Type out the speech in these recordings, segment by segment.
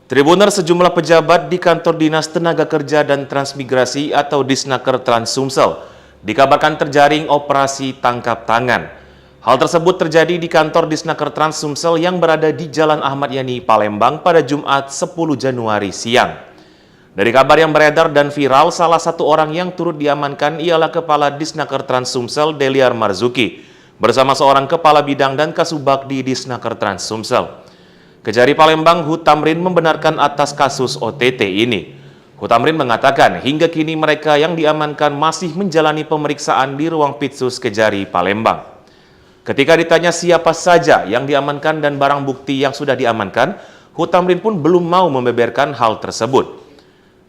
Tribuner sejumlah pejabat di kantor Dinas Tenaga Kerja dan Transmigrasi atau Disnaker Trans Sumsel dikabarkan terjaring operasi tangkap tangan. Hal tersebut terjadi di kantor Disnaker Trans Sumsel yang berada di Jalan Ahmad Yani, Palembang pada Jumat 10 Januari siang. Dari kabar yang beredar dan viral, salah satu orang yang turut diamankan ialah Kepala Disnaker Trans Sumsel Deliar Marzuki bersama seorang Kepala Bidang dan Kasubag di Disnaker Trans Sumsel. Kejari Palembang, Hutamrin membenarkan atas kasus OTT ini. Hutamrin mengatakan hingga kini mereka yang diamankan masih menjalani pemeriksaan di ruang Pitsus Kejari Palembang. Ketika ditanya siapa saja yang diamankan dan barang bukti yang sudah diamankan, Hutamrin pun belum mau membeberkan hal tersebut.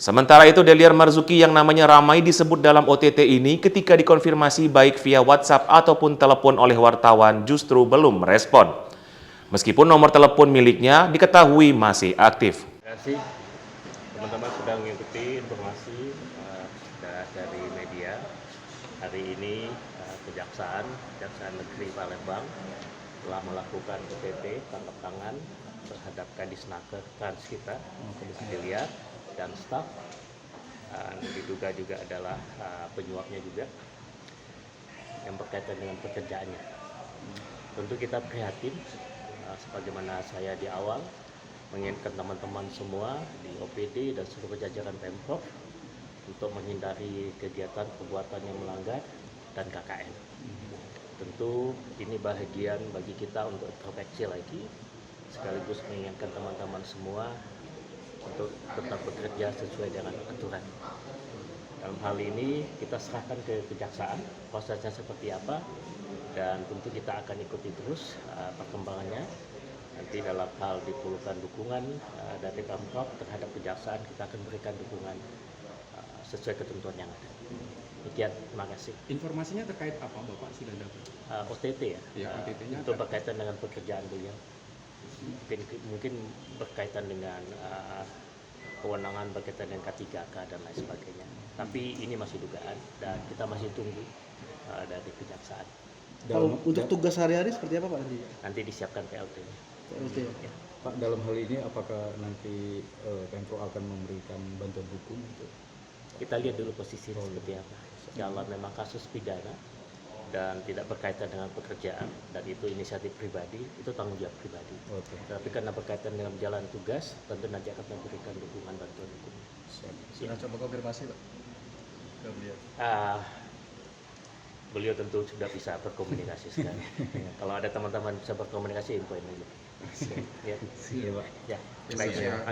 Sementara itu, Deliar Marzuki yang namanya ramai disebut dalam OTT ini ketika dikonfirmasi baik via WhatsApp ataupun telepon oleh wartawan justru belum merespon. Meskipun nomor telepon miliknya diketahui masih aktif. Terima kasih teman-teman sudah mengikuti informasi dari media. Hari ini Kejaksaan Negeri Palembang telah melakukan OTT tangkap tangan terhadap Kadisnaker Trans kita, Deliar dan staf. Diduga juga adalah penyuapnya juga yang berkaitan dengan pekerjaannya. Tentu kita prihatin. Sebagaimana saya di awal mengingatkan teman-teman semua di OPD dan seluruh jajaran Pemprov untuk menghindari kegiatan perbuatan yang melanggar dan KKN. Tentu ini bahagian bagi kita untuk introspeksi lagi, sekaligus mengingatkan teman-teman semua untuk tetap bekerja sesuai dengan aturan. Dalam hal ini kita serahkan ke Kejaksaan prosesnya seperti apa, dan tentu kita akan ikuti terus perkembangannya. Nanti dalam hal diperlukan dukungan dari Pemprov terhadap Kejaksaan, kita akan berikan dukungan sesuai ketentuan yang ada. Demikian, terima kasih. Informasinya terkait apa Bapak sudah dapat? OTT ya, OTT-nya untuk berkaitan dengan pekerjaan beliau. Mungkin berkaitan dengan kewenangan berkaitan dengan K3K dan lain sebagainya. Tapi ini masih dugaan dan kita masih tunggu dari Kejaksaan. Kalau untuk tugas sehari-hari seperti apa Pak nanti? Nanti disiapkan PLT-nya. PLT ya. Pak, dalam hal ini apakah nanti Pemprov akan memberikan bantuan hukum? Kita lihat dulu posisi seperti apa. Kalau memang kasus pidana dan tidak berkaitan dengan pekerjaan dan itu inisiatif pribadi, itu tanggung jawab pribadi. Tapi karena berkaitan dengan jalan tugas, tentu nanti akan memberikan dukungan bantuan hukum. Sudah coba konfirmasi Pak? Beliau tentu sudah bisa berkomunikasi sekarang. Kalau ada teman-teman bisa berkomunikasi, infoin aja. Ya, Iya Pak. ya. Baik. Terima kasih.